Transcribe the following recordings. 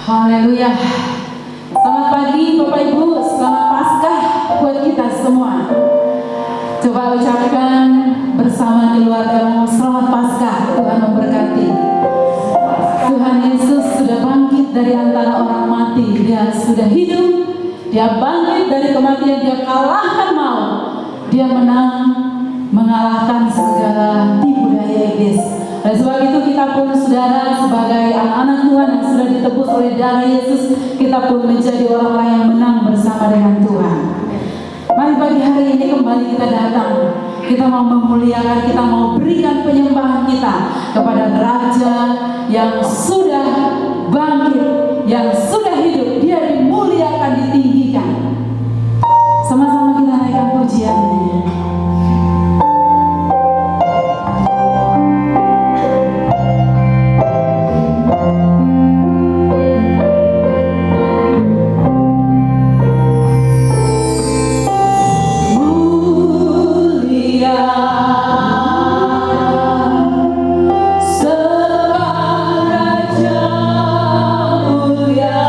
Haleluya. Selamat pagi Bapak Ibu, selamat Paskah buat kita semua. Coba ucapkan bersama keluargamu, selamat Paskah, Tuhan memberkati. Tuhan Yesus sudah bangkit dari antara orang mati, Dia sudah hidup, Dia bangkit dari kematian, Dia kalahkan maut, Dia menang, mengalahkan segala tipu daya iblis. Dan sebab itu kita pun saudara sebagai anak-anak Tuhan yang sudah ditebus oleh darah Yesus, kita pun menjadi orang-orang yang menang bersama dengan Tuhan. Mari pagi hari ini kembali kita datang. Kita mau memuliakan, kita mau berikan penyembahan kita kepada Raja yang sudah bangkit, yang sudah hidup. Dia dimuliakan, ditinggikan. Sama-sama kita naikkan pujiannya. Hallelujah.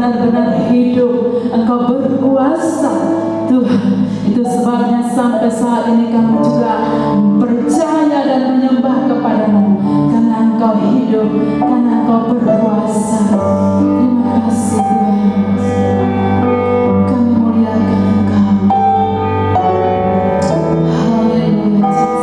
benar-benar hidup, Engkau berkuasa Tuhan. Itu sebabnya sampai saat ini kami juga percaya dan menyembah kepadamu, karena Engkau hidup, karena Engkau berkuasa. Terima kasih Tuhan, kami muliakan Engkau. Haleluya Yesus.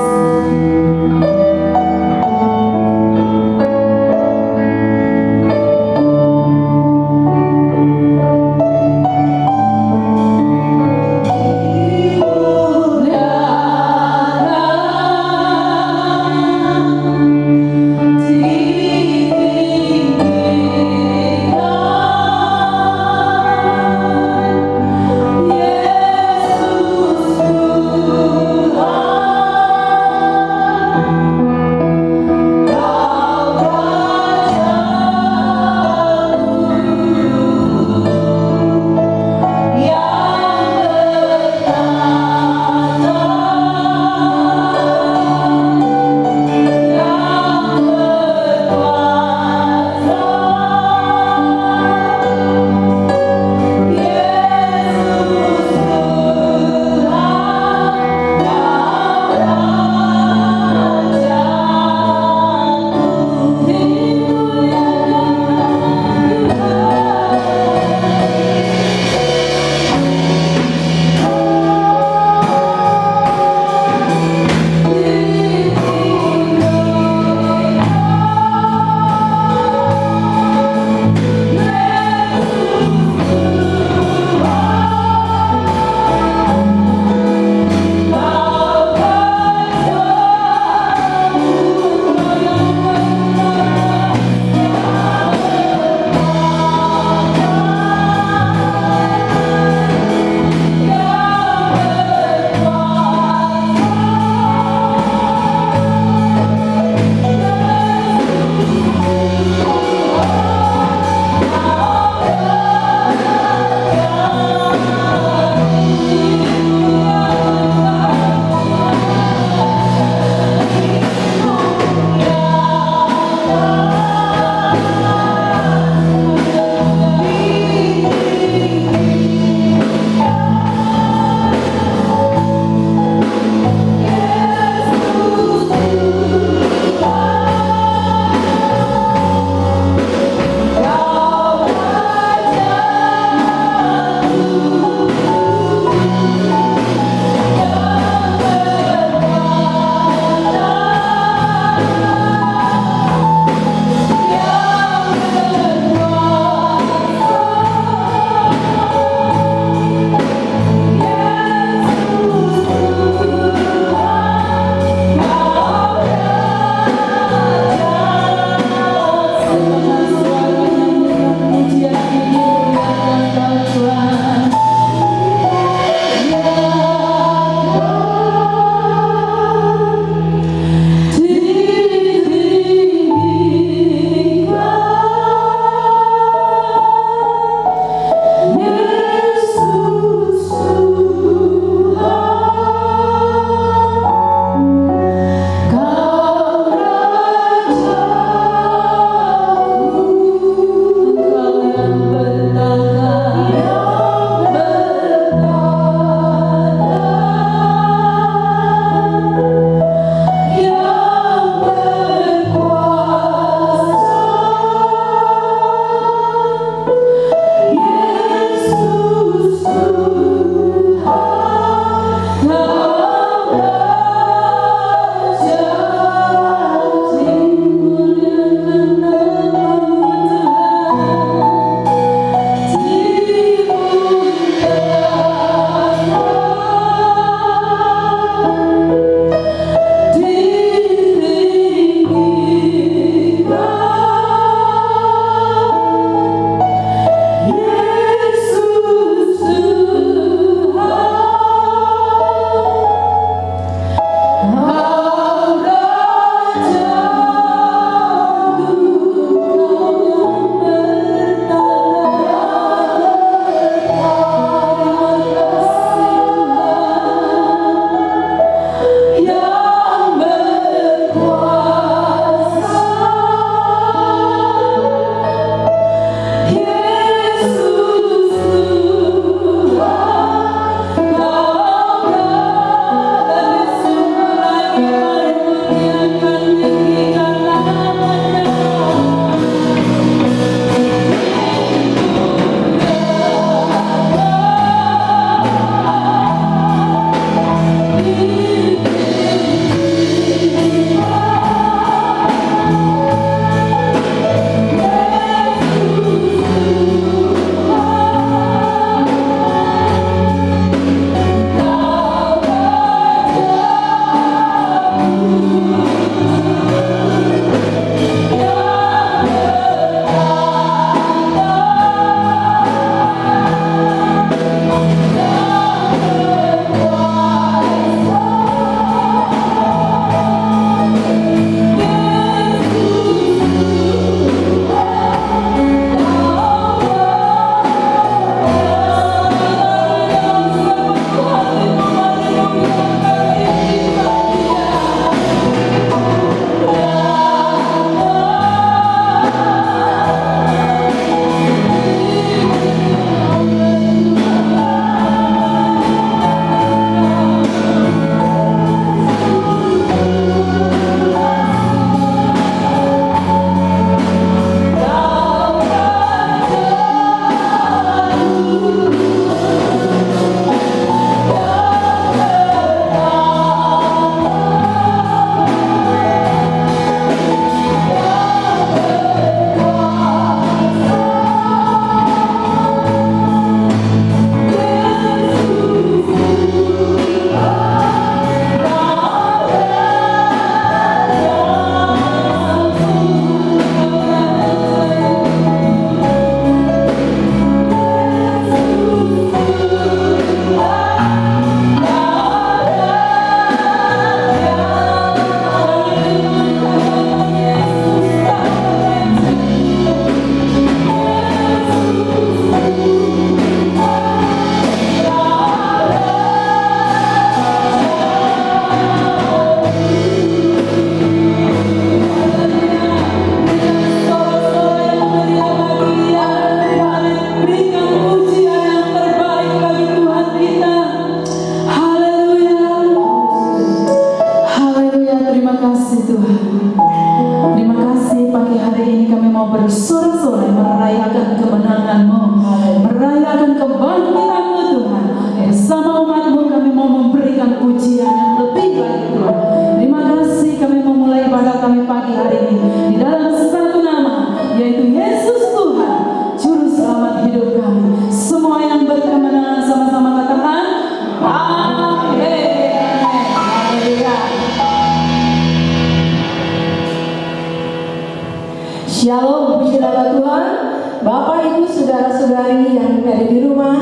kembali yang ada di rumah.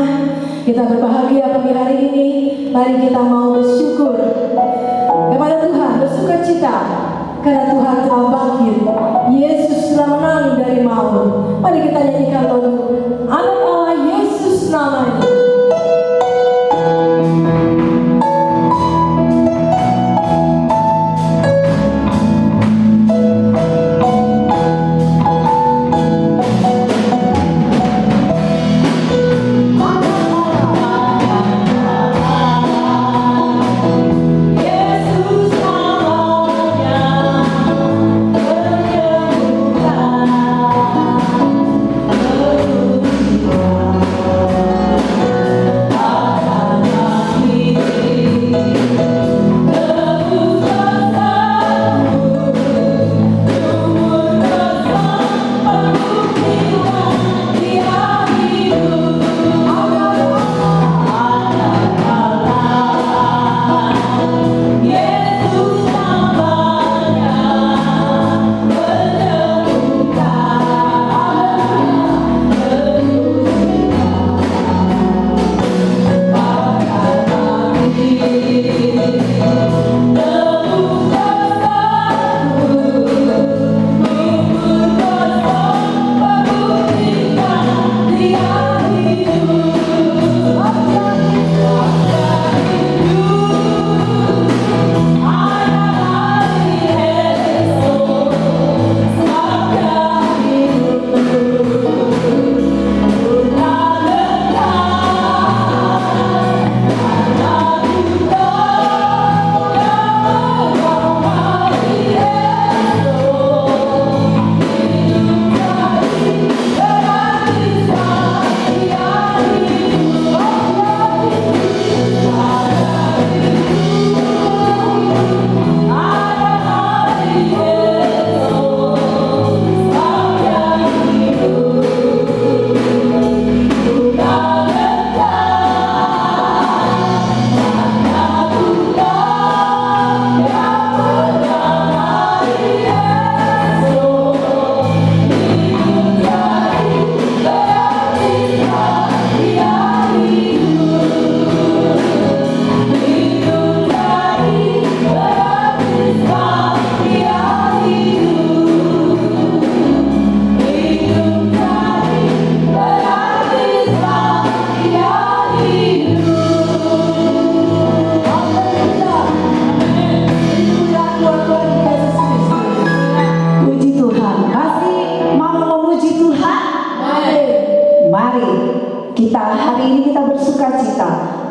Kita berbahagia pagi hari ini. Mari kita mau bersyukur kepada Tuhan, bersuka cita karena Tuhan telah bangkit. Yesus telah menang dari maut. Mari kita nyanyikan lagu Anak Allah Yesus namanya.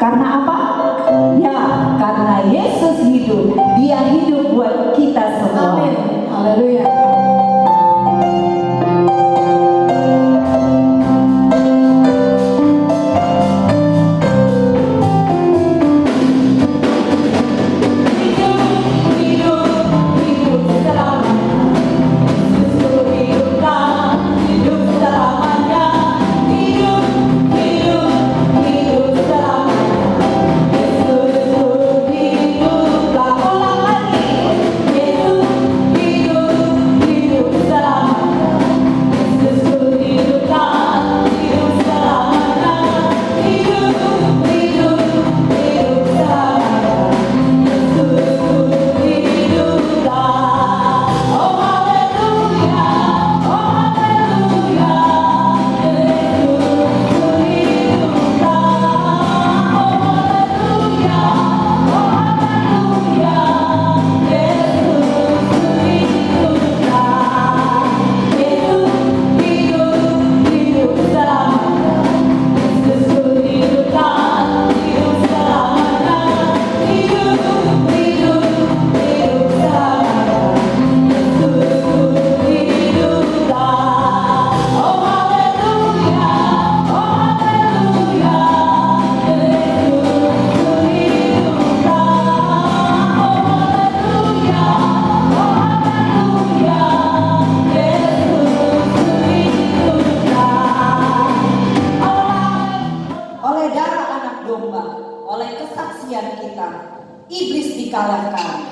Karena apa? Ya, karena Yesus hidup. Dia hidup buat kita semua. Amin. Haleluya. Iblis dikalahkan.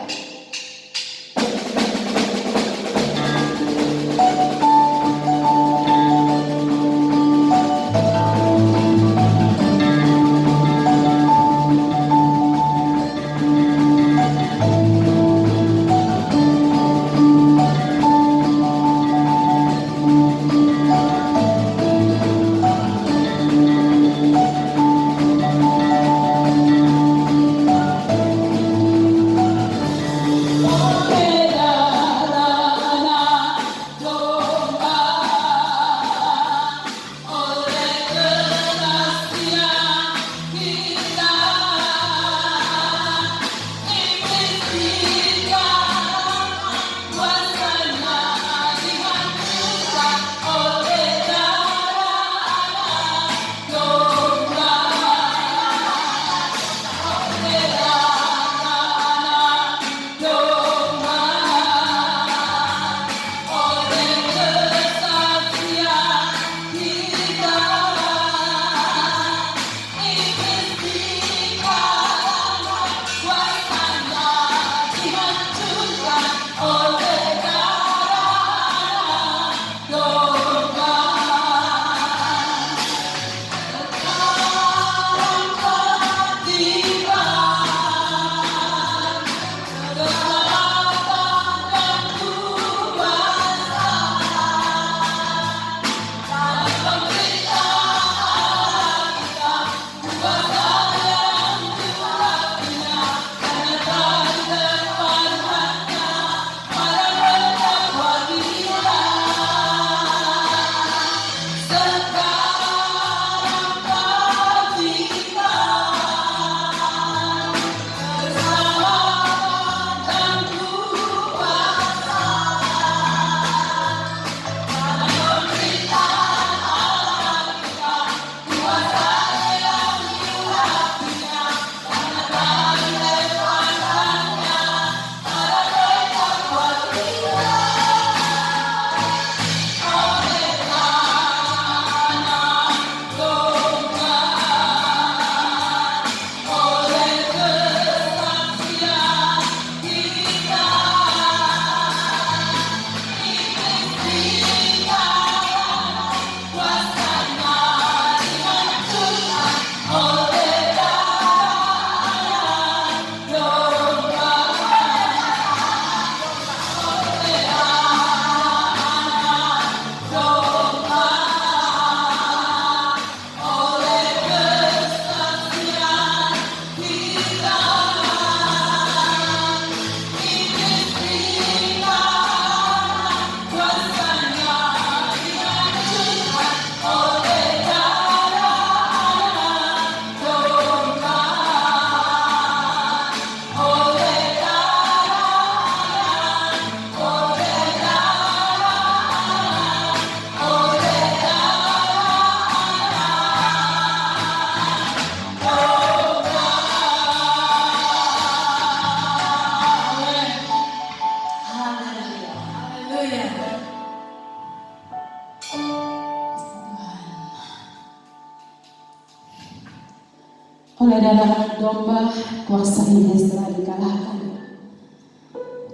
Oleh darah domba, kuasa iblis telah dikalahkan.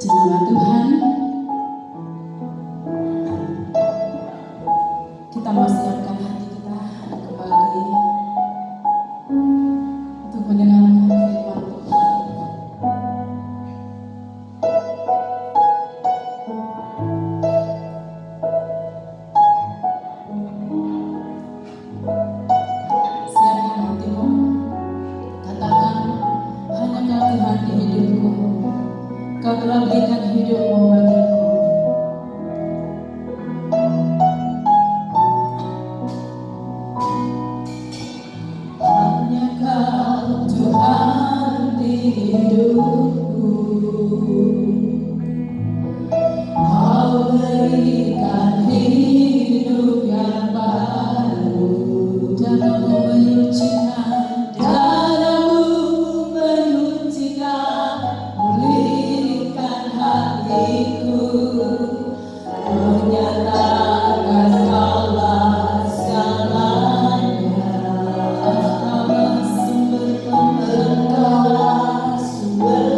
Di nama Tuhan, kita mau siapkan hati kita kembali untuk mendengarkan firman Tuhan. Siapkan hatimu. Katakan, hanya Kau Tuhan di hidupku. Kau telah berikan hidupmu bagiku. Hanya Kau Tuhan di hidupku. Kau berikan hidup yang baru. Darahmu menyucikan, darahmu menyucikan, pulihkan hatiku, menyatakan segala-galanya. Engkaulah sumber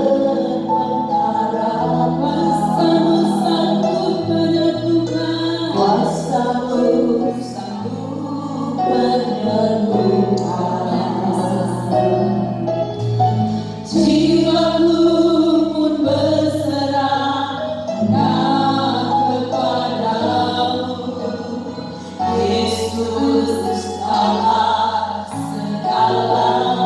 pengharapan, kuasa-Mu sanggup menyembuhkan, kuasa-Mu sanggup menyembuhkan. Jiwaku pun berserah kepadamu, Yesus Allah segalanya.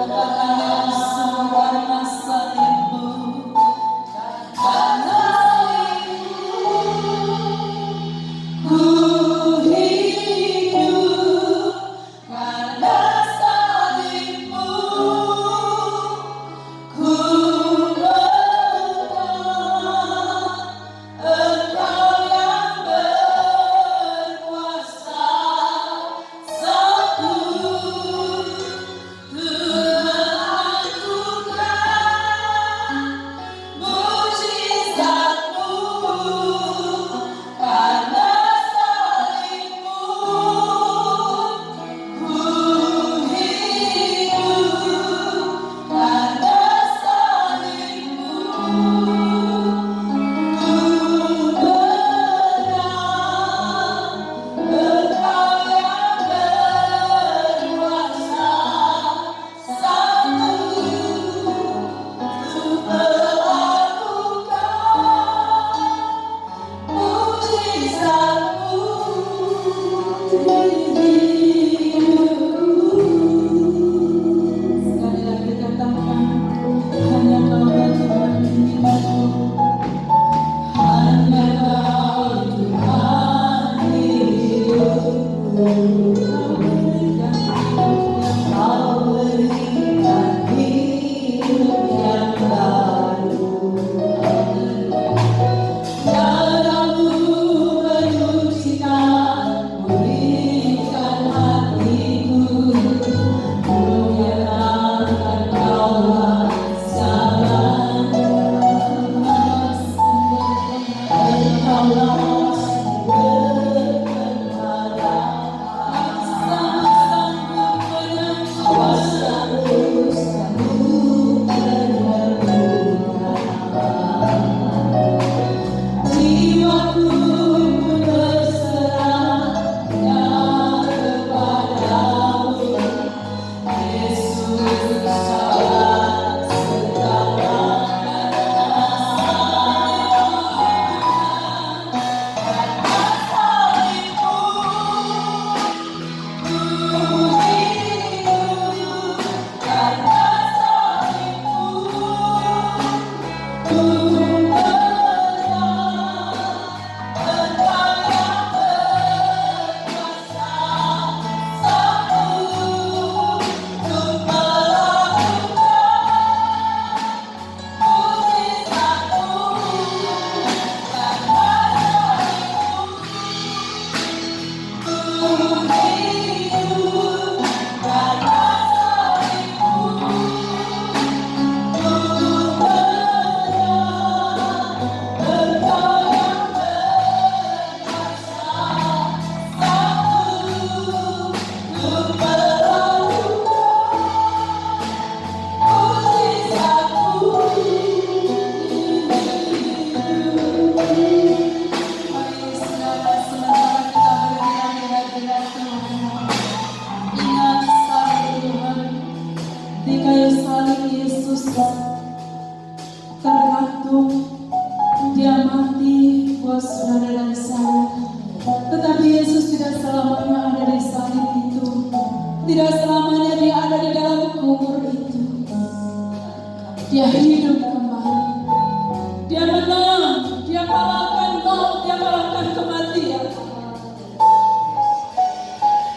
Karena salibmu, karena salibmu, ku hidup. tergantung, dia mati buat saudara dan saya. Tetapi Yesus tidak selamanya ada di salib itu. Tidak selamanya dia ada di dalam kubur itu. Dia hidup kembali. Dia menang. Dia kalahkan maut. Dia kalahkan kematian.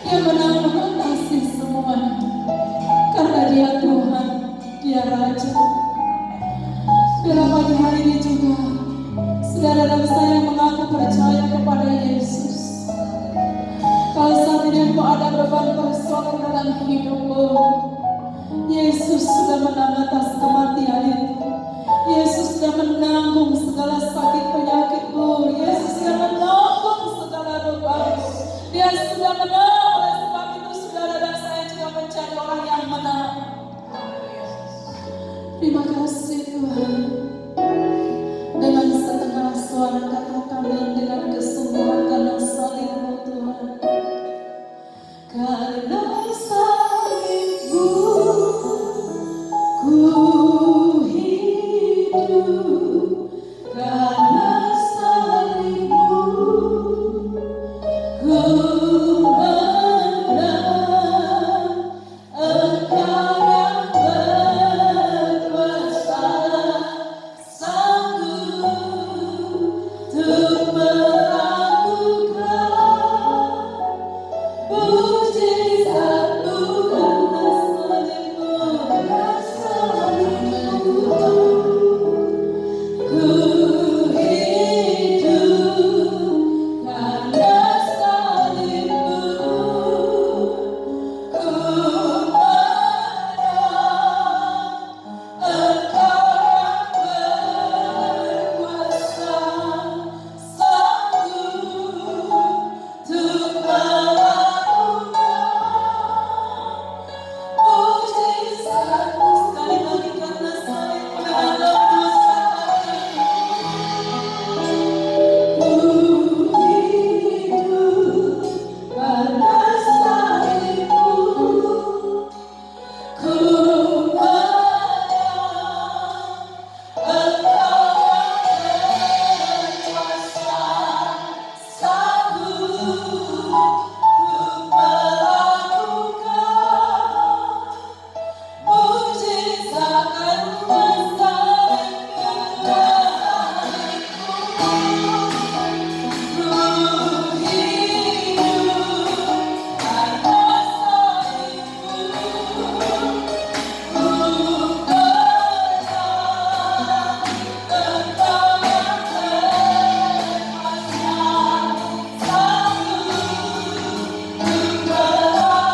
Dia menang mengatasi semuanya. Karena dia Tuhan. Dia Raja. Bila pagi hari ini juga saudara dan saya mengaku percaya kepada Yesus. Kalau saat ini engkau ada beban persoalan dalam hidupmu, Yesus sudah menang atas kematian itu. Yesus sudah menanggung segala sakit penyakitmu. Yesus sudah menanggung segala bebanmu. Dia sudah menang. Oleh sebab itu saudara dan saya juga menjadi orang yang menang. Terima kasih Tuhan. Dengan setengah suara katakan dengan kesungguhan karena salib-Mu Tuhan. Karena salib-Mu ku hidup. Karena salib-Mu ku menang. Engkau yang berkuasa, sanggup untuk melakukan mujizat-Mu karena salib-Mu, karena salib-Mu ku hidup. Karena salib-Mu ku menang. Engkau yang berkuasa, sanggup untuk melakukan mujizat-Mu. Sekali lagi karena salib-Mu dengan lepas ku hidup. Karena salib-Mu ku menang. Engkau yang berkuasa, sanggup untuk melakukan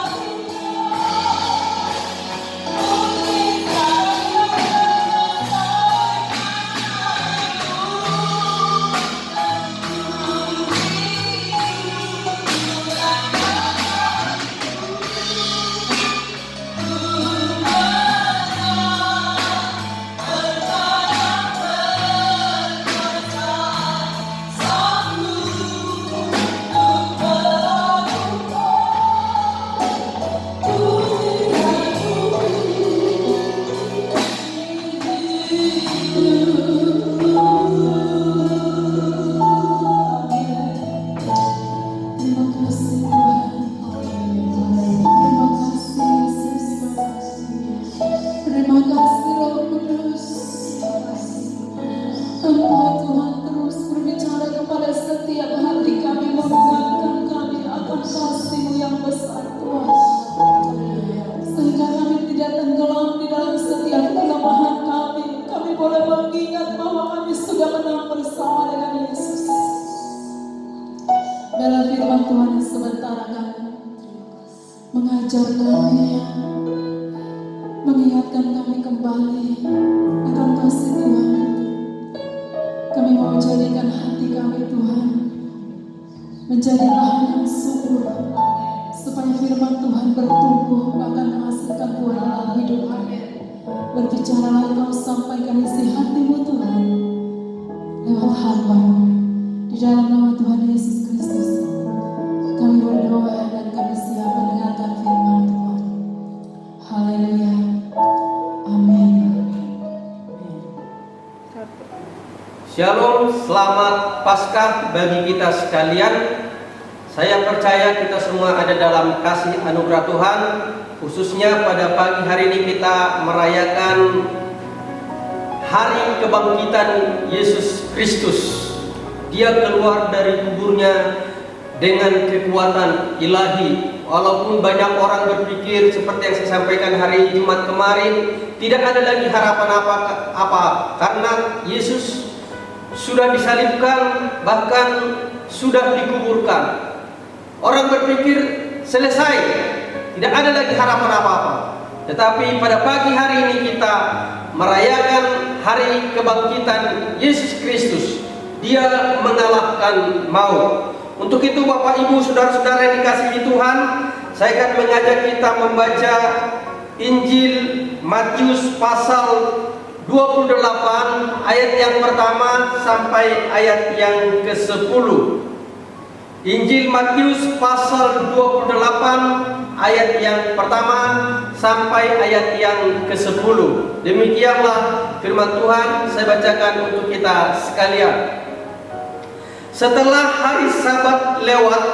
mujizat karena salib-Mu. Ku hidup karena terima kasih Tuhan. Terima kasih Yesus. Terima kasih Roh Kudus. Engkau Tuhan terus berbicara kepada setiap hati kami, mengingatkan kami akan kasih-Mu yang besar Tuhan. Sehingga kami tidak tenggelam di dalam setiap kelemahan kami. Kami boleh mengingat bahwa kami sudah menang bersama dengan Yesus. Dalam firman Tuhan yang sebentar akan mengajar kami, mengingatkan kami kembali akan kasih Tuhan. Kami mau jadikan hati kami Tuhan menjadi lahan yang subur, supaya firman Tuhan bertumbuh akan menghasilkan buah dalam hidup kami. Berbicaralah Engkau, sampaikan isi hati-Mu Tuhan lewat hamba-Mu. Di dalam nama Tuhan Yesus Kristus kami berdoa dan kami siap mendengarkan firman Tuhan. Haleluya. Amin. Shalom, selamat Paskah bagi kita sekalian. Saya percaya kita semua ada dalam kasih anugerah Tuhan. Khususnya pada pagi hari ini kita merayakan hari kebangkitan Yesus Kristus. Dia keluar dari kuburnya dengan kekuatan ilahi. Walaupun banyak orang berpikir seperti yang saya sampaikan hari Jumat kemarin, tidak ada lagi harapan apa karena Yesus sudah disalibkan, bahkan sudah dikuburkan. Orang berpikir selesai, tidak ada lagi harapan apa-apa. Tetapi pada pagi hari ini kita merayakan hari kebangkitan Yesus Kristus. Dia mengalahkan maut. Untuk itu Bapak Ibu Saudara-saudara yang dikasihi Tuhan, saya akan mengajak kita membaca Injil Matius pasal 28 ayat yang pertama sampai ayat yang ke-10. Injil Matius pasal 28 ayat yang pertama sampai ayat yang ke-10. Demikianlah firman Tuhan, saya bacakan untuk kita sekalian. Setelah hari Sabat lewat,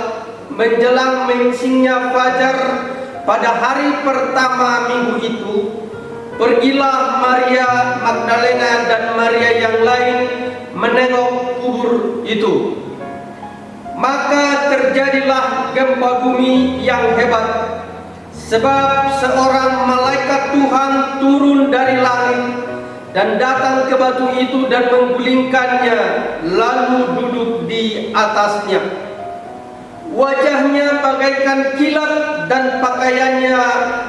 menjelang menyingsingnya fajar pada hari pertama minggu itu, pergilah Maria Magdalena dan Maria yang lain menengok kubur itu. Maka terjadilah gempa bumi yang hebat, sebab seorang malaikat Tuhan turun dari langit dan datang ke batu itu dan menggulingkannya, lalu duduk di atasnya. Wajahnya bagaikan kilat dan pakaiannya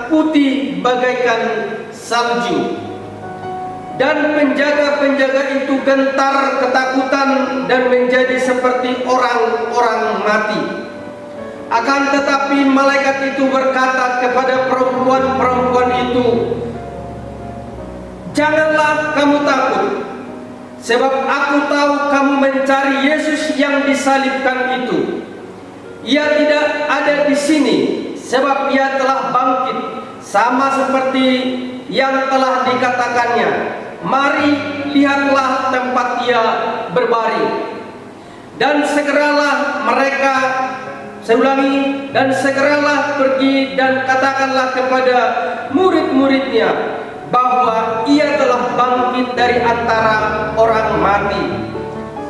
putih bagaikan salju. Dan penjaga-penjaga itu gentar ketakutan dan menjadi seperti orang-orang mati. Akan tetapi malaikat itu berkata kepada perempuan-perempuan itu, "Janganlah kamu takut, sebab aku tahu kamu mencari Yesus yang disalibkan itu. Ia tidak ada di sini, sebab ia telah bangkit, sama seperti yang telah dikatakannya. Mari, lihatlah tempat ia berbaring." Dan segeralah mereka, saya ulangi, dan segeralah pergi dan katakanlah kepada murid-muridnya bahwa ia telah bangkit dari antara orang mati.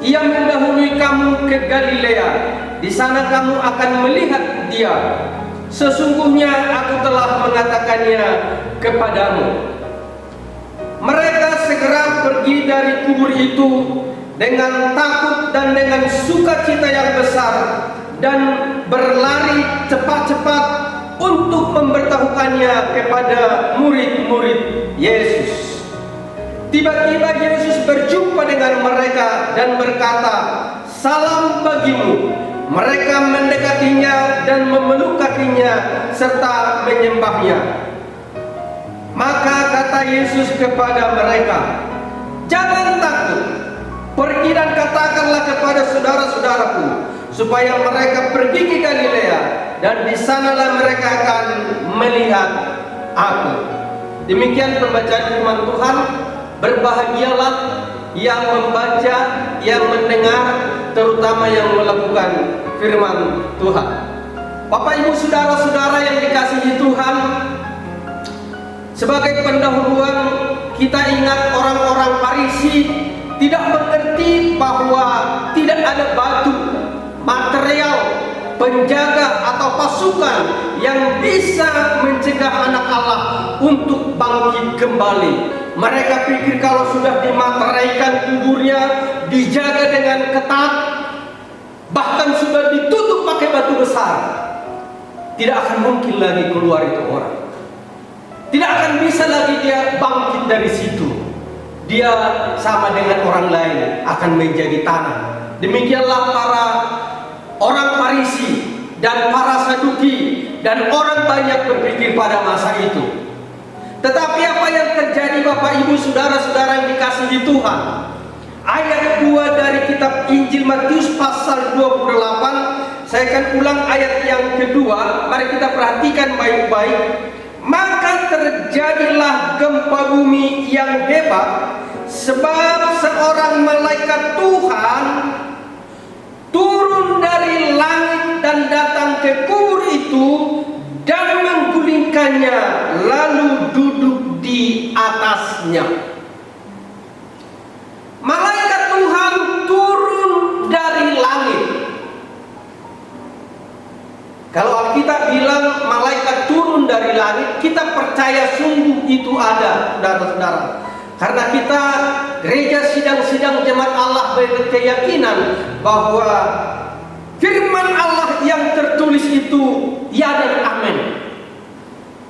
Ia mendahului kamu ke Galilea, di sana kamu akan melihat dia. Sesungguhnya aku telah mengatakannya kepadamu. Mereka segera pergi dari kubur itu dengan takut dan dengan sukacita yang besar, dan berlari cepat-cepat untuk memberitahukannya kepada murid-murid Yesus. Tiba-tiba Yesus berjumpa dengan mereka dan berkata, "Salam bagimu." Mereka mendekatinya dan memeluk kakinya serta menyembahnya. Maka kata Yesus kepada mereka, "Jangan takut. Pergi dan katakanlah kepada saudara-saudaraku supaya mereka pergi ke Galilea, dan di sanalah mereka akan melihat aku." Demikian pembacaan firman Tuhan. Berbahagialah yang membaca, yang mendengar, terutama yang melakukan firman Tuhan. Bapak Ibu Saudara-saudara yang dikasihi Tuhan, sebagai pendahuluan kita ingat orang-orang Farisi tidak mengerti bahwa tidak ada batu, material, penjaga atau pasukan yang bisa mencegah anak Allah untuk bangkit kembali. Mereka pikir kalau sudah dimateraikan kuburnya, dijaga dengan ketat, bahkan sudah ditutup pakai batu besar, tidak akan mungkin lagi keluar itu orang. Tidak akan bisa lagi dia bangkit dari situ. Dia sama dengan orang lain, akan menjadi tanah. Demikianlah para orang Farisi dan para Saduki dan orang banyak berpikir pada masa itu. Tetapi apa yang terjadi Bapak Ibu Saudara-saudara yang dikasihi Tuhan? Ayat 2 dari kitab Injil Matius pasal 28, saya akan ulang ayat yang kedua. Mari kita perhatikan baik-baik. Maka terjadilah gempa bumi yang hebat, sebab seorang malaikat Tuhan turun dari langit dan datang ke kubur itu dan menggulingkannya lalu duduk di atasnya. Malaikat Tuhan turun dari langit. Kalau Alkitab bilang malaikat turun dari langit, kita percaya sungguh itu ada, saudara-saudara. Karena kita gereja sidang-sidang jemaat Allah berkeyakinan bahwa firman Allah yang tertulis itu ya dan amin,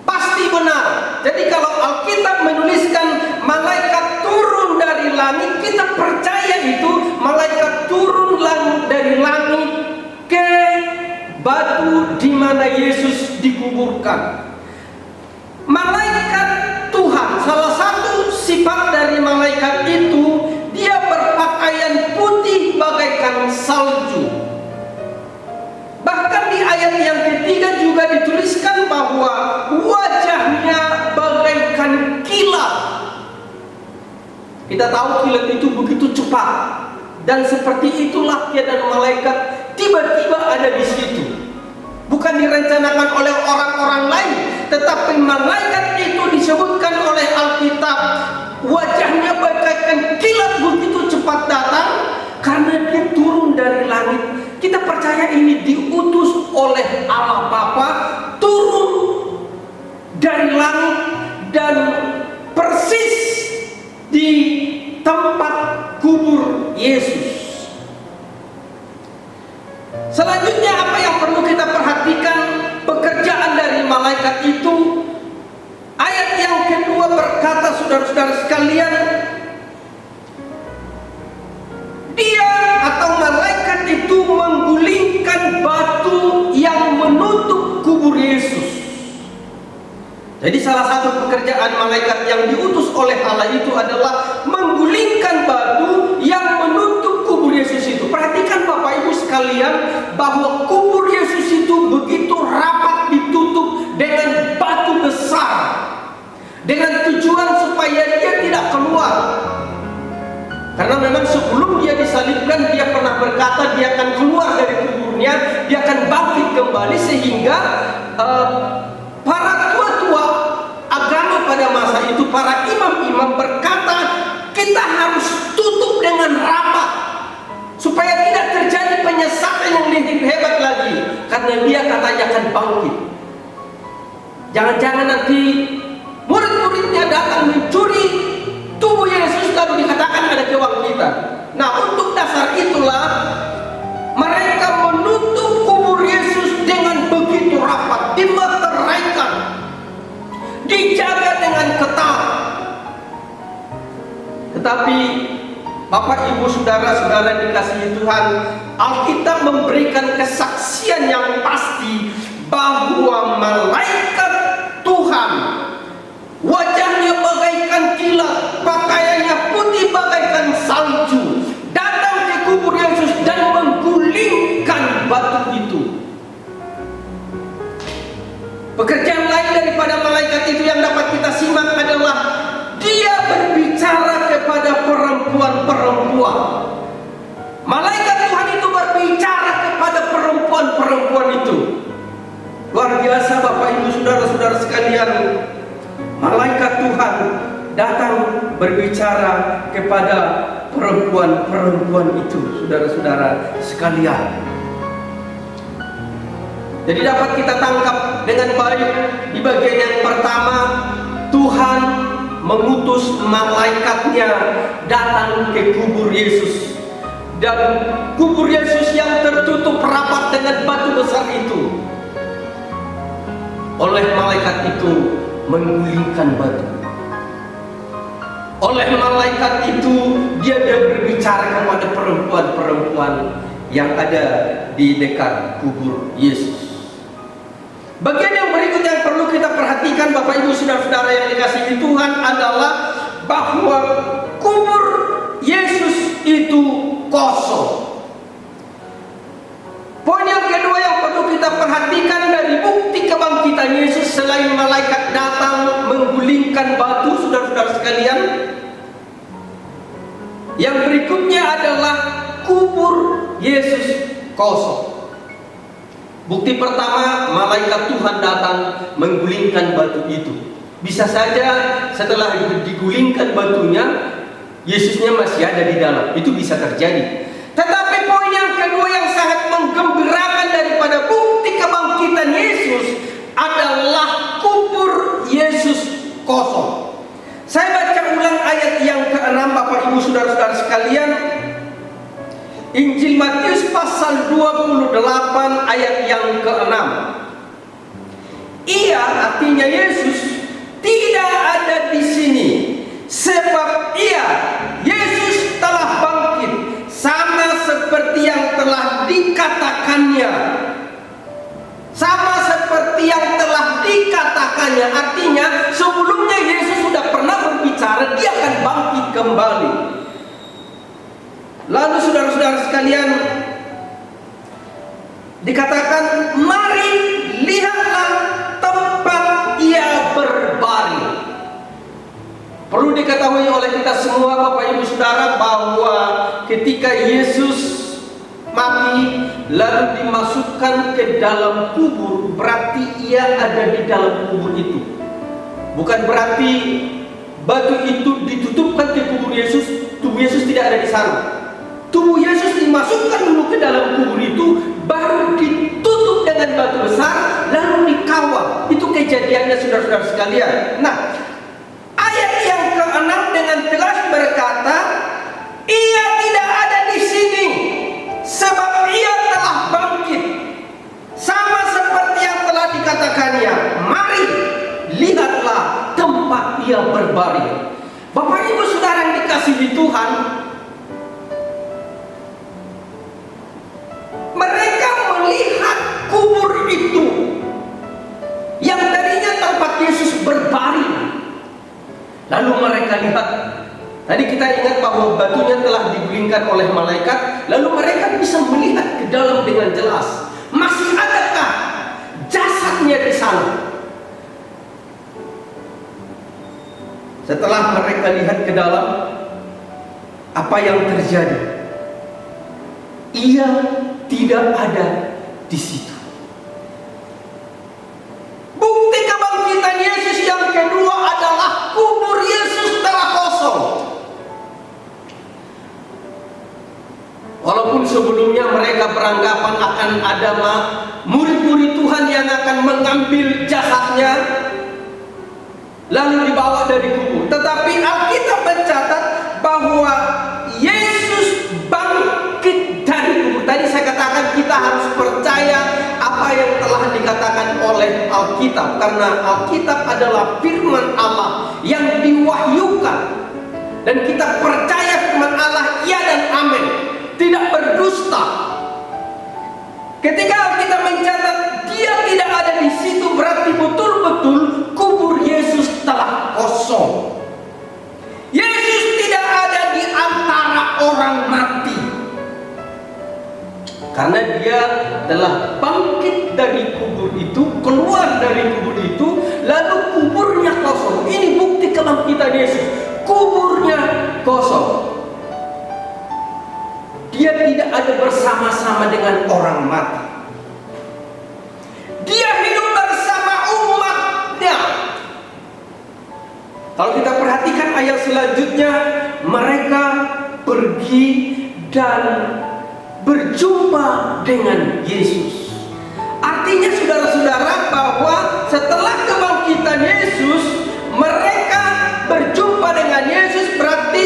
pasti benar. Jadi kalau Alkitab menuliskan malaikat turun dari langit, kita percaya itu malaikat turun dari langit ke batu di mana Yesus dikuburkan. Malaikat Tuhan, salah satu sifat dari malaikat itu, dia berpakaian putih bagaikan salju. Bahkan di ayat yang ketiga juga dituliskan bahwa wajahnya bagaikan kilat. Kita tahu kilat itu begitu cepat, dan seperti itulah keadaan malaikat tiba-tiba ada di situ. Bukan direncanakan oleh orang-orang lain, tetapi malaikat itu disebutkan oleh Alkitab wajahnya bagaikan kilat, begitu cepat datang karena dia turun dari langit. Kita percaya ini diutus oleh Allah Bapa, turun dari langit dan persis di tempat kubur Yesus. Selanjutnya apa yang perlu kita perhatikan pekerjaan dari malaikat itu? Ayat yang kedua berkata, saudara-saudara sekalian, dia atau malaikat itu menggulingkan batu yang menutup kubur Yesus. Jadi salah satu pekerjaan malaikat yang diutus oleh Allah itu adalah menggulingkan batu yang menutup kubur Yesus itu. Perhatikan Bapak Ibu sekalian bahwa kubur Yesus itu begitu rapat ditutup dengan batu besar, dengan tujuan supaya dia tidak keluar. Karena memang sebelum dia disalibkan, dia pernah berkata dia akan keluar dari kuburnya, dia akan bangkit kembali, sehingga para tua-tua agama pada masa itu, para imam-imam berkata kita harus tutup dengan rapat supaya tidak terjadi penyesatan yang lebih hebat lagi, karena dia katanya akan bangkit. Jangan-jangan nanti murid-muridnya datang mencuri tubuh Yesus lalu dikatakan ada kebangkitan. Nah, untuk dasar itulah mereka menutup kubur Yesus dengan begitu rapat, dimeteraikan, dijaga dengan ketat. Tetapi Bapak Ibu saudara-saudara dikasihi Tuhan, Alkitab memberikan kesaksian yang pasti bahwa malaikat Tuhan wajahnya bagaikan kilat, pakaiannya putih bagaikan salju, datang ke kubur Yesus dan menggulingkan batu itu. Pekerjaan lain daripada malaikat itu yang dapat kita simak adalah dia berbicara kepada perempuan-perempuan. Malaikat Tuhan itu berbicara kepada perempuan-perempuan itu. Luar biasa Bapak Ibu saudara-saudara sekalian. Malaikat Tuhan datang berbicara kepada perempuan-perempuan itu, saudara-saudara sekalian. Jadi dapat kita tangkap dengan baik di bagian yang pertama, Tuhan mengutus malaikatnya datang ke kubur Yesus, dan kubur Yesus yang tertutup rapat dengan batu besar itu, oleh malaikat itu menggulingkan batu. Oleh malaikat itu dia berbicara kepada perempuan-perempuan yang ada di dekat kubur Yesus. Bagian yang berikut yang perlu kita perhatikan Bapak Ibu saudara-saudara yang dikasihi Tuhan adalah bahwa kubur Yesus itu kosong. Poin yang kedua yang perlu kita perhatikan dari bukti kebangkitan Yesus, selain malaikat datang menggulingkan batu, saudara-saudara sekalian, adalah kubur Yesus kosong. Bukti pertama, malaikat Tuhan datang menggulingkan batu itu. Bisa saja setelah digulingkan batunya, Yesusnya masih ada di dalam. Itu bisa terjadi. Tetapi poin yang kedua yang sangat menggembirakan daripada bukti kebangkitan Yesus adalah kubur Yesus kosong. Saya baca ulang ayat yang ke-6, Bapak Ibu Saudara-saudara sekalian. Injil Matius pasal 28 ayat yang ke-6. Ia, artinya Yesus, tidak ada di sini, sebab ia, Yesus, telah bangkit, sama seperti yang telah dikatakannya. Sama seperti yang telah dikatakannya. Artinya sebelumnya Yesus sudah pernah berbicara dia akan bangkit kembali. Lalu saudara-saudara sekalian, dikatakan, mari lihatlah tempat ia berbaring. Perlu diketahui oleh kita semua Bapak Ibu Saudara bahwa ketika Yesus mati lalu dimasukkan ke dalam kubur, berarti ia ada di dalam kubur itu. Bukan berarti batu itu ditutupkan ke kubur Yesus, tubuh Yesus tidak ada di sana. Tubuh Yesus dimasukkan dulu ke dalam kubur itu, baru ditutup dengan batu besar, lalu dikawal. Itu kejadiannya saudara-saudara sekalian. Nah, ayat yang ke-6 dengan jelas berkata, ia tidak ada di sini, sebab ia telah bangkit, sama seperti yang telah dikatakannya. Mari lihatlah tempat ia berbaring. Bapak Ibu Saudara yang dikasihi Tuhan, mereka melihat kubur itu yang tadinya tempat Yesus berbaring. Lalu mereka lihat, tadi kita ingat bahwa batunya telah digulingkan oleh malaikat. Lalu mereka bisa melihat ke dalam dengan jelas. Masih adakah jasadnya di sana? Setelah mereka lihat ke dalam, apa yang terjadi? Ia tidak ada di situ. Bukti kebangkitan Yesus yang kedua adalah kubur Yesus telah kosong. Walaupun sebelumnya mereka beranggapan akan ada murid-murid Tuhan yang akan mengambil jasadnya lalu dibawa dari kubur, tetapi Alkitab mencatat bahwa Yesus bangkit dari kubur. Tadi saya katakan kita harus percaya apa yang telah dikatakan oleh Alkitab, karena Alkitab adalah firman Allah yang diwahyukan, dan kita percaya firman Allah iya dan amin, tidak berdusta. Ketika Alkitab mencatat dia tidak ada di situ, berarti betul-betul kubur Yesus telah kosong. Yesus tidak ada di antara orang mati, karena dia telah bangkit dari kubur itu, keluar dari kubur itu, lalu kuburnya kosong. Ini bukti kebangkitan Yesus, kuburnya kosong. Dia tidak ada bersama-sama dengan orang mati. Dia hidup bersama umatnya. Kalau kita perhatikan ayat selanjutnya, mereka pergi dan berjumpa dengan Yesus. Artinya saudara-saudara bahwa setelah kebangkitan Yesus, mereka berjumpa dengan Yesus, berarti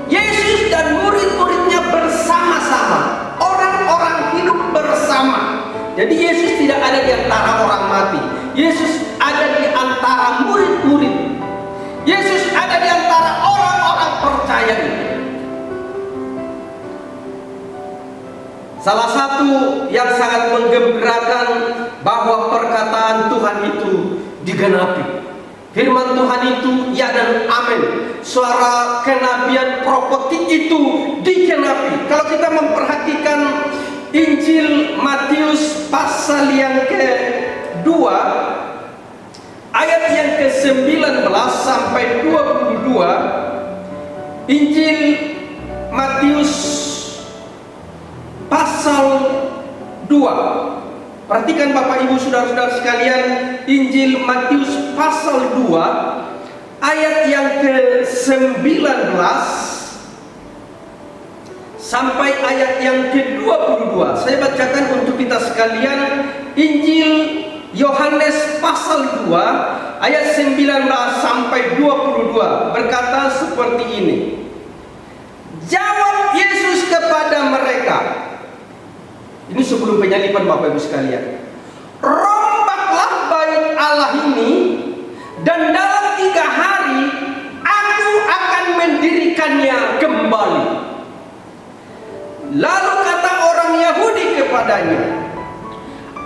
Yesus dan murid-muridnya bersama-sama. Orang-orang hidup bersama. Jadi Yesus tidak ada di antara orang mati. Yesus ada di antara murid-murid. Yesus ada di antara orang-orang percaya itu. Salah satu yang sangat menggembirakan bahwa perkataan Tuhan itu digenapi. Firman Tuhan itu ya dan amin. Suara kenabian profetik itu digenapi. Kalau kita memperhatikan Injil Matius pasal yang ke-2 ayat yang ke-19 sampai 22, Injil Matius pasal 2. Perhatikan Bapak Ibu saudara-saudara sekalian, Injil Matius pasal 2 ayat yang ke-19 sampai ayat yang ke-22. Saya bacakan untuk kita sekalian. Injil Yohanes pasal 2 ayat 19 sampai 22 berkata seperti ini. Jawab Yesus kepada mereka. Ini sebelum penyaliban Bapak Ibu sekalian. Rombaklah bait Allah ini, dan dalam 3 hari aku akan mendirikannya kembali. Lalu kata orang Yahudi kepadanya,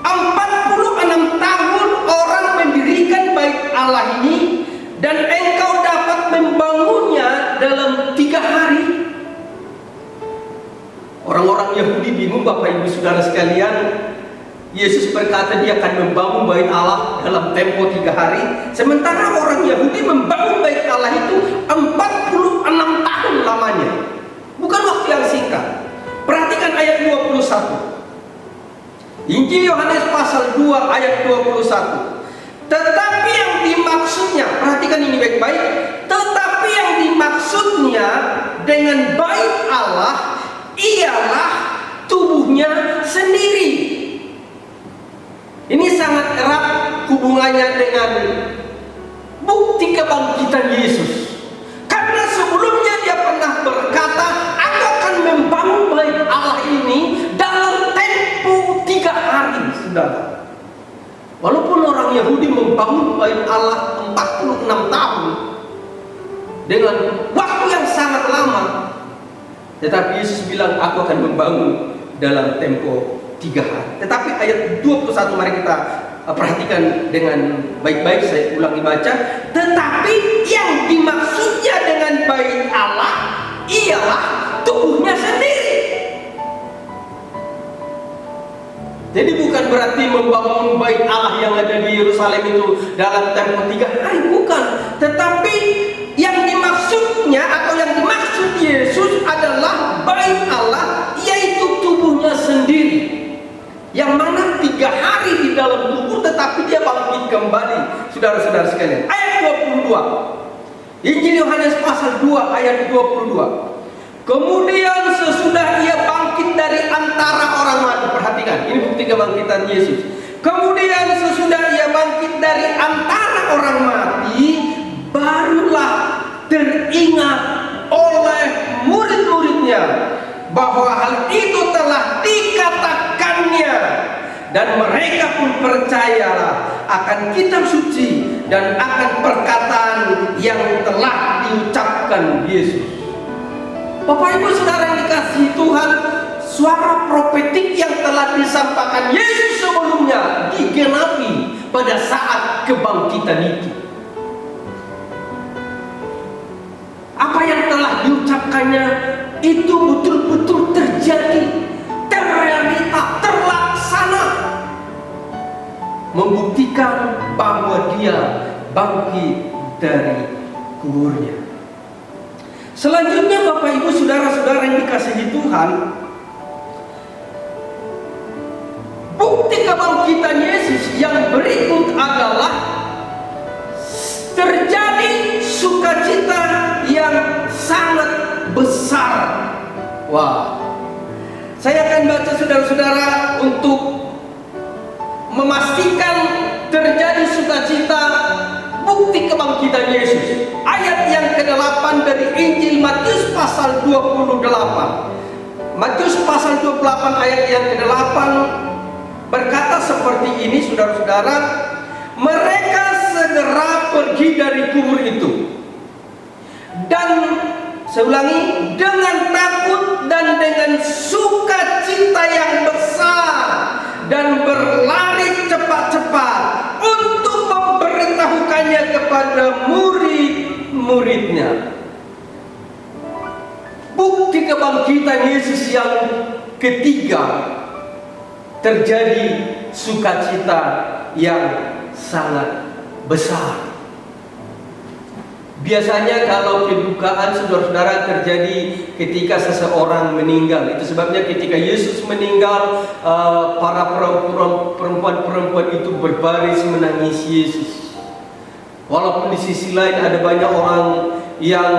46 tahun orang mendirikan bait Allah ini, dan engkau dapat membangunnya dalam 3 hari. Orang-orang Yahudi bingung Bapak Ibu Saudara sekalian. Yesus berkata dia akan membangun bait Allah dalam tempo 3 hari. Sementara orang Yahudi membangun bait Allah itu 46 tahun lamanya. Bukan waktu yang singkat. Perhatikan ayat 21. Injil Yohanes pasal 2 ayat 21. Tetapi yang dimaksudnya, perhatikan ini baik-baik. Tetapi yang dimaksudnya dengan bait Allah ialah tubuhnya sendiri. Ini sangat erat hubungannya dengan bukti kebangkitan Yesus. Karena sebelumnya dia pernah berkata, aku akan membangun bait Allah ini dalam tempo 3 hari, saudara. Walaupun orang Yahudi membangun bait Allah 46 tahun dengan waktu yang sangat lama, tetapi Yesus bilang aku akan membangun dalam tempo 3 hari. Tetapi ayat 21 mari kita perhatikan dengan baik-baik. Saya ulangi baca. Tetapi yang dimaksudnya dengan bait Allah ialah tubuhnya sendiri. Jadi bukan berarti membangun bait Allah yang ada di Yerusalem itu dalam tempo 3 hari, bukan. Tetapi yang dimaksudnya atau yang dimaksud Yesus adalah bait Allah, yaitu tubuhnya sendiri, yang mana 3 hari di dalam tubuh tetapi dia bangkit kembali. Saudara-saudara sekalian, ayat 22 Injil Yohanes pasal 2 ayat 22. Kemudian sesudah ia bangkit dari antara orang mati. Perhatikan, ini bukti kebangkitan Yesus. Kemudian sesudah ia bangkit dari antara orang mati, barulah teringat oleh murid-muridnya bahwa hal itu telah dikatakannya, dan mereka pun percayalah akan kitab suci dan akan perkataan yang telah diucapkan Yesus. Bapak Ibu Saudara yang dikasihi Tuhan, suara profetik yang telah disampaikan Yesus sebelumnya digenapi pada saat kebangkitan itu. Apa yang telah diucapkannya itu betul-betul terjadi, terrealita, terlaksana, membuktikan bahwa dia bangkit dari kuburnya. Selanjutnya Bapak Ibu Saudara-saudara yang dikasihi Tuhan, bukti kebangkitan Yesus yang berikut adalah terjadi sukacita yang sangat besar. Wah, saya akan baca saudara-saudara untuk memastikan terjadi sukacita bukti kebangkitan Yesus. Ayat yang ke-8 dari Injil Matius pasal 28. Matius pasal 28 ayat yang ke-8 berkata seperti ini, saudara-saudara. Mereka segera pergi dari kubur itu, dan saya ulangi, dengan takut dan dengan sukacita yang besar, dan berlari cepat-cepat untuk memberitahukannya kepada murid-muridnya. Bukti kebangkitan Yesus yang ketiga, terjadi sukacita yang sangat besar. Biasanya kalau kedukaan saudara-saudara terjadi ketika seseorang meninggal. Itu sebabnya ketika Yesus meninggal, para perempuan-perempuan itu berbaris menangis Yesus. Walaupun di sisi lain ada banyak orang yang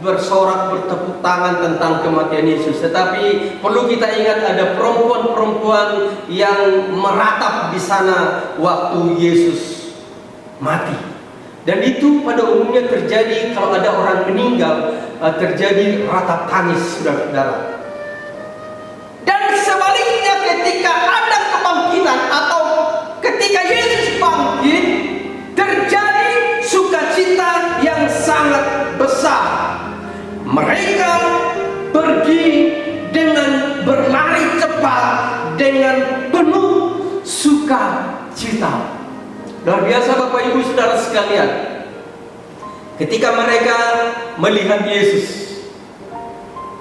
bersorak bertepuk tangan tentang kematian Yesus, tetapi perlu kita ingat ada perempuan-perempuan yang meratap di sana waktu Yesus mati. Dan itu pada umumnya terjadi kalau ada orang meninggal, terjadi ratap tangis, saudara-saudara. Dan sebaliknya ketika ada kebangkitan atau ketika Yesus bangkit, terjadi sukacita yang sangat besar. Mereka pergi dengan berlari cepat dengan penuh sukacita. Luar biasa Bapak Ibu Saudara sekalian. Ketika mereka melihat Yesus,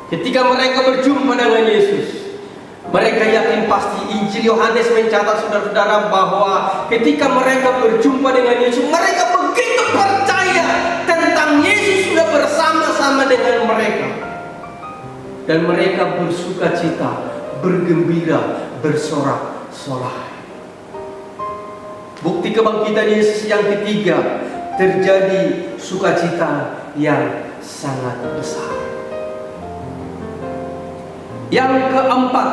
ketika mereka berjumpa dengan Yesus, mereka yakin pasti. Injil Yohanes mencatat saudara-saudara bahwa ketika mereka berjumpa dengan Yesus, mereka begitu percaya tentang Yesus sudah bersama-sama dengan mereka. Dan mereka bersukacita, bergembira, bersorak-sorai. Bukti kebangkitan Yesus yang ketiga, terjadi sukacita yang sangat besar. Yang keempat,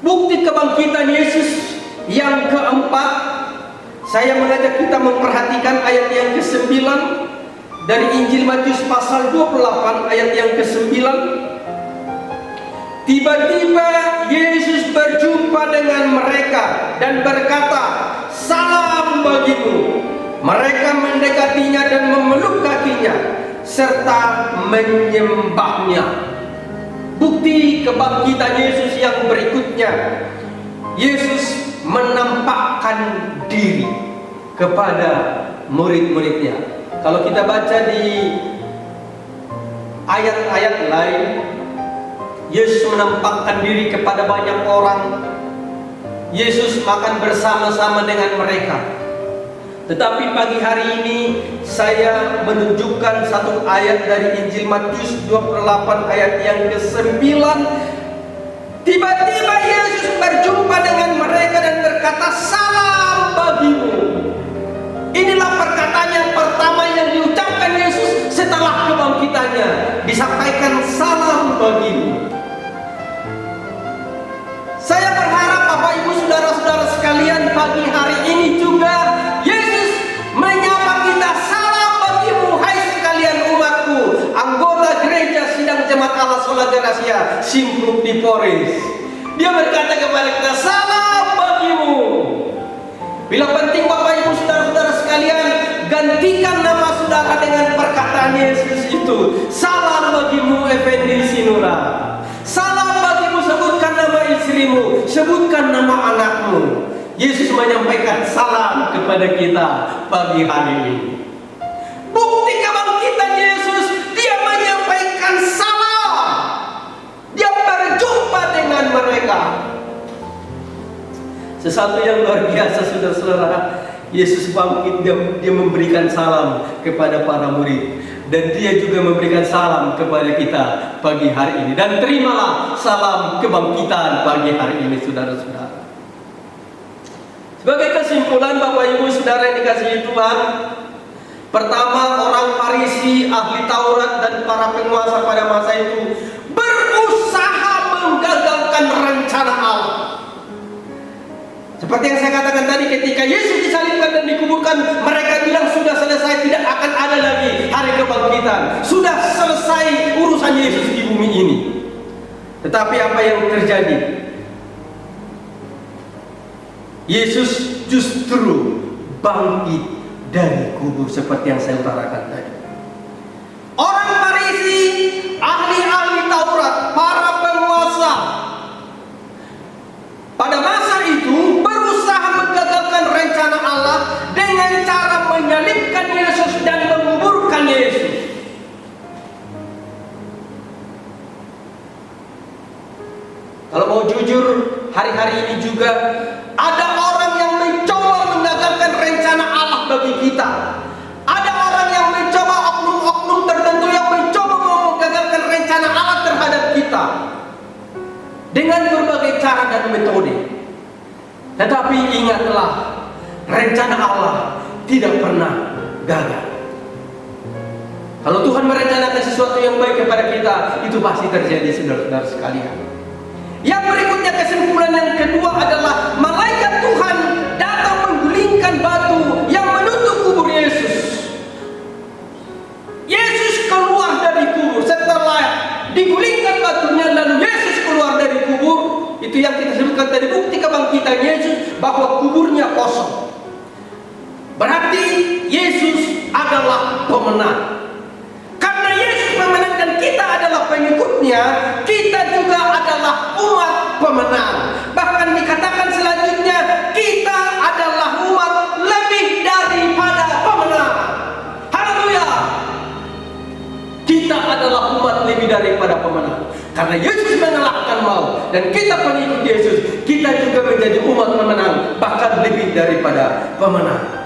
bukti kebangkitan Yesus yang keempat, saya mengajak kita memperhatikan ayat yang ke-9 dari Injil Matius pasal 28 ayat yang ke-9. Tiba-tiba Yesus berjumpa dengan mereka dan berkata, "Salam bagimu." Mereka mendekatinya dan memeluk kakinya serta menyembahnya. Bukti kebangkitan Yesus yang berikutnya, Yesus menampakkan diri kepada murid-muridnya. Kalau kita baca di ayat-ayat lain, Yesus menampakkan diri kepada banyak orang. Yesus makan bersama-sama dengan mereka. Tetapi pagi hari ini saya menunjukkan satu ayat dari Injil Matius 28 ayat yang ke-9. Tiba-tiba Yesus berjumpa dengan mereka dan berkata, "Salam bagimu." Inilah perkataan yang pertama yang diucapkan Yesus setelah kebangkitannya. Disampaikan, "Salam bagimu." Saya berharap Bapak Ibu Saudara-saudara sekalian pagi hari ini juga Yesus menyapa kita, "Salam bagimu hai sekalian umatku, anggota gereja sidang jemaat Allah Sola Gracia Simpruk di Polres." Dia berkata kepada kita, "Salam bagimu." Bila penting Bapak Ibu Saudara-saudara sekalian, gantikan nama saudara dengan perkataan Yesus itu. "Salam bagimu Effendi Sinura." Salam bagimu, sebutkan nama istrimu, sebutkan nama anakmu. Yesus menyampaikan salam kepada kita pagi hari ini. Bukti kebangkitan Yesus, dia menyampaikan salam. Dia berjumpa dengan mereka. Sesuatu yang luar biasa saudara-saudara. Yesus bangkit, dia memberikan salam kepada para murid. Dan dia juga memberikan salam kepada kita pagi hari ini. Dan terimalah salam kebangkitan pagi hari ini saudara-saudara. Sebagai kesimpulan Bapak Ibu Saudara yang dikasihi Tuhan, pertama, orang Farisi, ahli Taurat dan para penguasa pada masa itu berusaha menggagalkan rencana Allah. Seperti yang saya katakan tadi, ketika Yesus disalibkan dan dikuburkan, mereka bilang sudah selesai, tidak akan ada lagi hari kebangkitan. Sudah selesai urusan Yesus di bumi ini. Tetapi apa yang terjadi? Yesus justru bangkit dari kubur seperti yang saya utarakan tadi. Orang Farisi, ahli-ahli Taurat, para penguasa pada masa itu berusaha menggagalkan rencana Allah dengan cara menyalibkan Yesus dan menguburkan Yesus. Kalau mau jujur, hari-hari ini juga ada orang yang mencoba menggagalkan rencana Allah bagi kita. Ada orang yang cara dan metode. Tetapi ingatlah, rencana Allah tidak pernah gagal. Kalau Tuhan merencanakan sesuatu yang baik kepada kita, itu pasti terjadi, saudara-saudara sekalian. Yang berikutnya, kesimpulan yang kedua adalah malaikat Tuhan datang menggulingkan batu yang menutup kubur Yesus. Yesus keluar dari kubur. Setelah digulingkan batunya, lalu Yesus keluar dari kubur. Itu yang kita sebutkan tadi, bukti kebangkitan Yesus, bahwa kuburnya kosong. Berarti Yesus adalah pemenang. Karena Yesus pemenang dan kita adalah pengikutnya, kita juga adalah umat pemenang. Bahkan dikatakan selanjutnya, kita adalah umat lebih daripada pemenang. Haleluya. Kita adalah umat lebih daripada pemenang. Karena Yesus mengalahkan maut dan kita pengikut Yesus, kita juga menjadi umat pemenang, bahkan lebih daripada pemenang.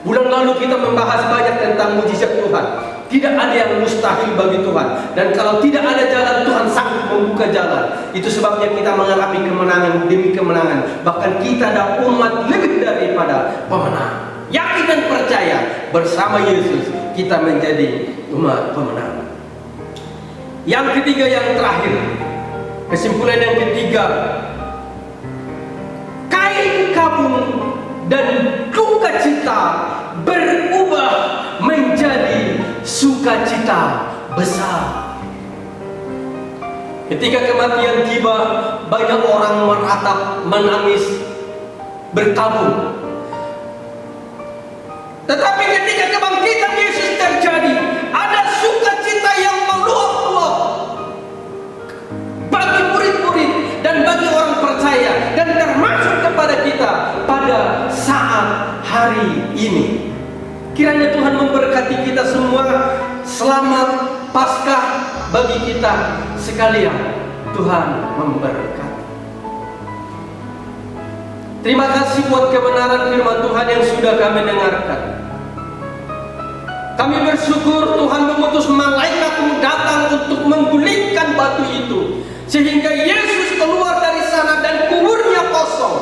Bulan lalu kita membahas banyak tentang mujizat Tuhan. Tidak ada yang mustahil bagi Tuhan. Dan kalau tidak ada jalan, Tuhan sanggup membuka jalan. Itu sebabnya kita mengalami kemenangan demi kemenangan. Bahkan kita adalah umat lebih daripada pemenang. Yakin dan percaya, bersama Yesus kita menjadi umat pemenang. Yang ketiga, yang terakhir, kesimpulan yang ketiga, kain kabung dan duka cita berubah menjadi sukacita besar. Ketika kematian tiba, banyak orang meratap, menangis, berkabung. Tetapi ketika kebangkitan Yesus terjadi, ada sukacita yang meluap-luap bagi murid-murid dan bagi orang percaya, dan termasuk kepada kita pada saat hari ini. Kiranya Tuhan memberkati kita semua. Selamat Paskah bagi kita sekalian. Tuhan memberkati. Terima kasih buat kebenaran firman Tuhan yang sudah kami dengarkan. Kami bersyukur Tuhan mengutus malaikat datang untuk menggulingkan batu itu, sehingga Yesus keluar dari sana dan kuburnya kosong.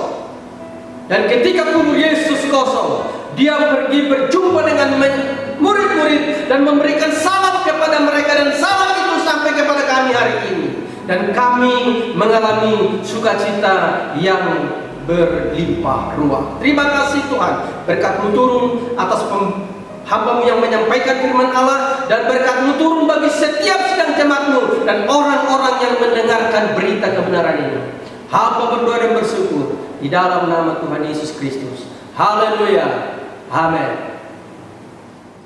Dan ketika kubur Yesus kosong, dia pergi berjumpa dengan murid-murid dan memberikan salam kepada mereka, dan salam itu sampai kepada kami hari ini. Dan kami mengalami sukacita yang berlimpah ruah. Terima kasih Tuhan, berkat-Mu turun atas hamba-Mu yang menyampaikan firman Allah, dan berkat-Mu turun bagi setiap sidang jemaat-Mu dan orang-orang yang mendengarkan berita kebenaran ini. Hamba berdoa dan bersyukur di dalam nama Tuhan Yesus Kristus. Haleluya. Amin.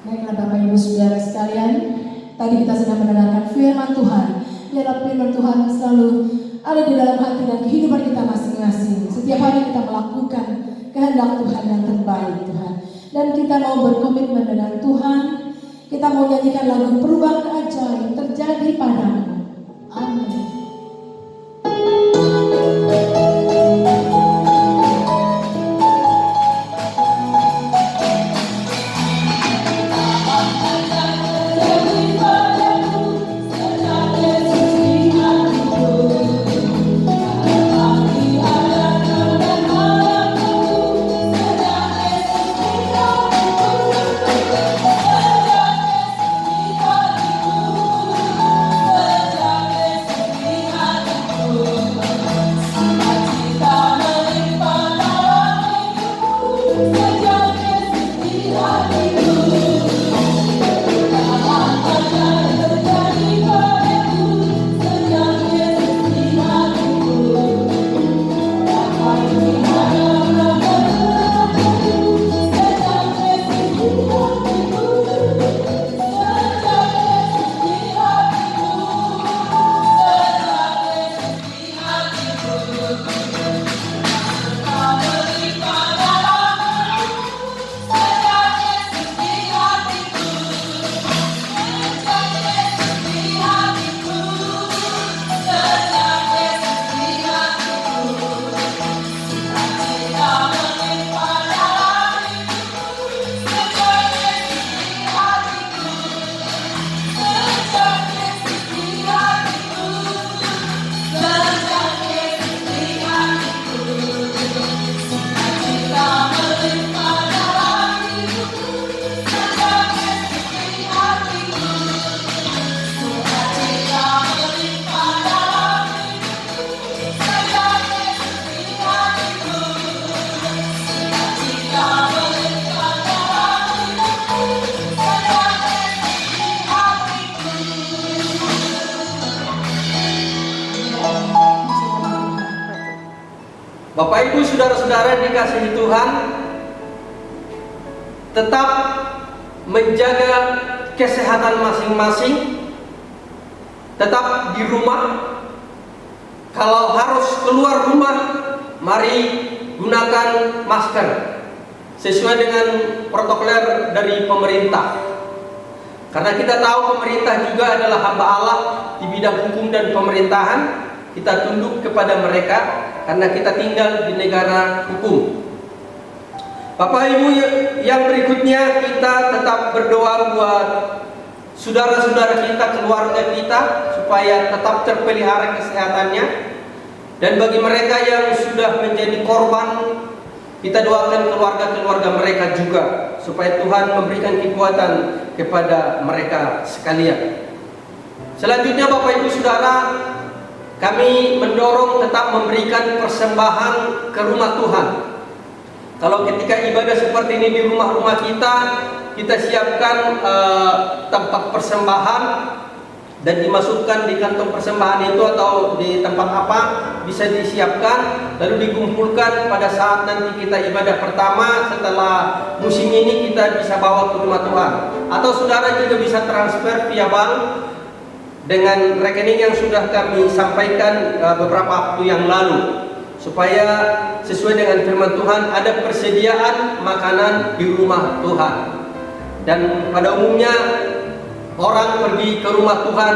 Baiklah Bapak Ibu Saudara sekalian, tadi kita sedang mendengarkan firman Tuhan. Biarlah firman Tuhan selalu ada di dalam hati dan kehidupan kita masing-masing. Setiap hari kita melakukan kehendak Tuhan yang terbaik, Tuhan. Dan kita mau berkomitmen dengan Tuhan. Kita mau nyanyikan lagu perubahan ajaib terjadi padamu. Amin. Bapak Ibu saudara-saudara dikasihi Tuhan, tetap menjaga kesehatan masing-masing, tetap di rumah. Kalau harus keluar rumah, mari gunakan masker sesuai dengan protokol dari pemerintah. Karena kita tahu pemerintah juga adalah hamba Allah di bidang hukum dan pemerintahan. Kita tunduk kepada mereka karena kita tinggal di negara hukum. Bapak Ibu yang berikutnya, kita tetap berdoa buat saudara-saudara kita, keluarga kita, supaya tetap terpelihara kesehatannya. Dan bagi mereka yang sudah menjadi korban, kita doakan keluarga-keluarga mereka juga, supaya Tuhan memberikan kekuatan kepada mereka sekalian. Selanjutnya Bapak Ibu Saudara, kami mendorong tetap memberikan persembahan ke rumah Tuhan. Kalau ketika ibadah seperti ini di rumah-rumah kita siapkan tempat persembahan dan dimasukkan di kantong persembahan itu atau di tempat apa bisa disiapkan, lalu dikumpulkan pada saat nanti kita ibadah pertama setelah musim ini, kita bisa bawa ke rumah Tuhan. Atau saudara juga bisa transfer via bank dengan rekening yang sudah kami sampaikan beberapa waktu yang lalu, supaya sesuai dengan firman Tuhan ada persediaan makanan di rumah Tuhan. Dan pada umumnya orang pergi ke rumah Tuhan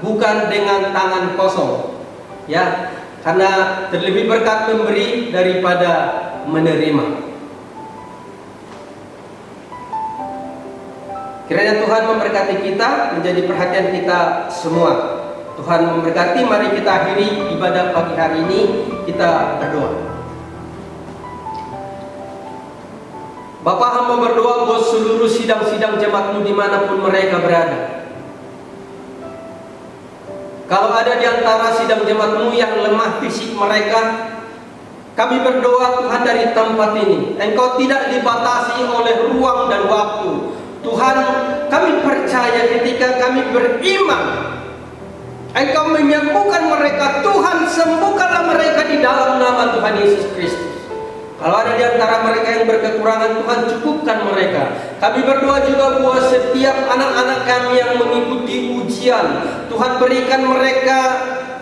bukan dengan tangan kosong, ya, karena terlebih berkat memberi daripada menerima. Kiranya Tuhan memberkati kita, menjadi perhatian kita semua. Tuhan memberkati. Mari kita akhiri ibadah pagi hari ini, kita berdoa. Bapa, hamba berdoa buat seluruh sidang-sidang jemaat-Mu dimanapun mereka berada. Kalau ada di antara sidang jemaat-Mu yang lemah fisik mereka, kami berdoa Tuhan dari tempat ini, Engkau tidak dibatasi oleh ruang dan waktu. Tuhan, kami percaya ketika kami beriman, Engkau menyembuhkan mereka. Tuhan, sembuhkanlah mereka di dalam nama Tuhan Yesus Kristus. Kalau ada di antara mereka yang berkekurangan, Tuhan cukupkan mereka. Kami berdoa juga buat setiap anak-anak kami yang mengikuti ujian. Tuhan, berikan mereka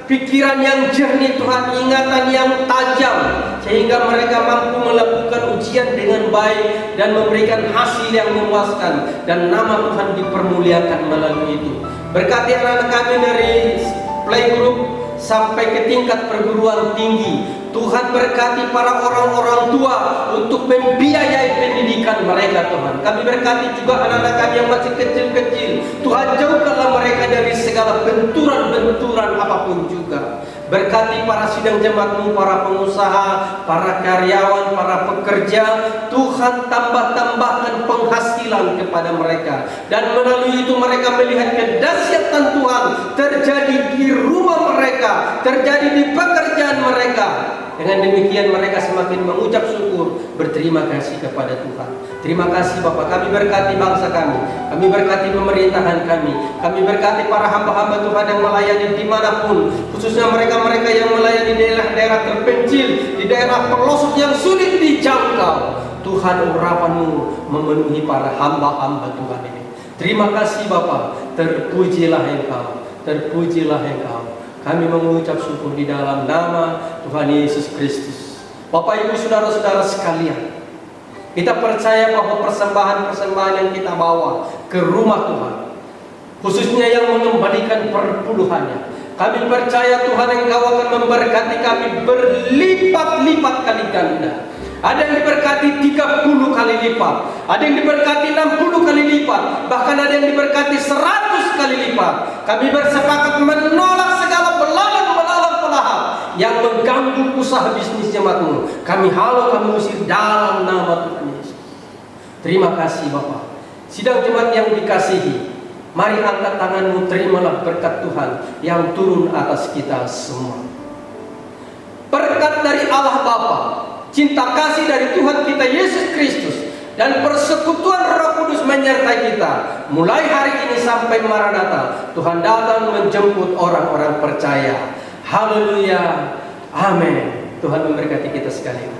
pikiran yang jernih, Tuhan, ingatan yang tajam, sehingga mereka mampu melakukan ujian dengan baik dan memberikan hasil yang memuaskan, dan nama Tuhan dipermuliakan melalui itu. Berkati anak-anak kami dari playgroup sampai ke tingkat perguruan tinggi. Tuhan, berkati para orang-orang tua untuk membiayai pendidikan mereka. Tuhan, kami berkati juga anak-anak kami yang masih kecil-kecil. Tuhan, jauhkanlah mereka dari segala benturan-benturan apapun juga. Berkati para sidang jemaat-Mu, para pengusaha, para karyawan, para pekerja. Tuhan, tambahkan penghasilan kepada mereka, dan melalui itu mereka melihat kedahsyatan Tuhan terjadi di rumah mereka, terjadi di pekerjaan mereka. Dengan demikian mereka semakin mengucap syukur, berterima kasih kepada Tuhan. Terima kasih Bapak. Kami berkati bangsa kami berkati pemerintahan kami berkati para hamba-hamba Tuhan yang melayani dimanapun, khususnya mereka-mereka yang melayani daerah-daerah terpencil, di daerah pelosok yang sulit dijangkau. Tuhan, urapan-Mu memenuhi para hamba-hamba Tuhan ini. Terima kasih Bapak. Terpujilah Engkau, terpujilah Engkau. Kami mengucap syukur di dalam nama Tuhan Yesus Kristus. Bapak Ibu saudara-saudara sekalian, kita percaya bahwa persembahan-persembahan yang kita bawa ke rumah Tuhan, khususnya yang mengembalikan perpuluhannya, kami percaya Tuhan Engkau akan memberkati kami berlipat-lipat kali ganda. Ada yang diberkati 30 kali lipat, ada yang diberkati 60 kali lipat, bahkan ada yang diberkati 100 kali lipat. Kami bersepakat menolak segala belahan-belahan pelahap yang mengganggu usaha bisnis jemaat-Mu. Kami halau, kami usir dalam nama Tuhan Yesus. Terima kasih Bapak. Sidang jemaat yang dikasihi, mari angkat tangan-Mu, terimalah berkat Tuhan yang turun atas kita semua. Berkat dari Allah Bapa, cinta kasih dari Tuhan kita Yesus Kristus, dan persekutuan Roh Kudus menyertai kita mulai hari ini sampai Maranatha. Tuhan datang menjemput orang-orang percaya. Haleluya. Amin. Tuhan memberkati kita sekalian.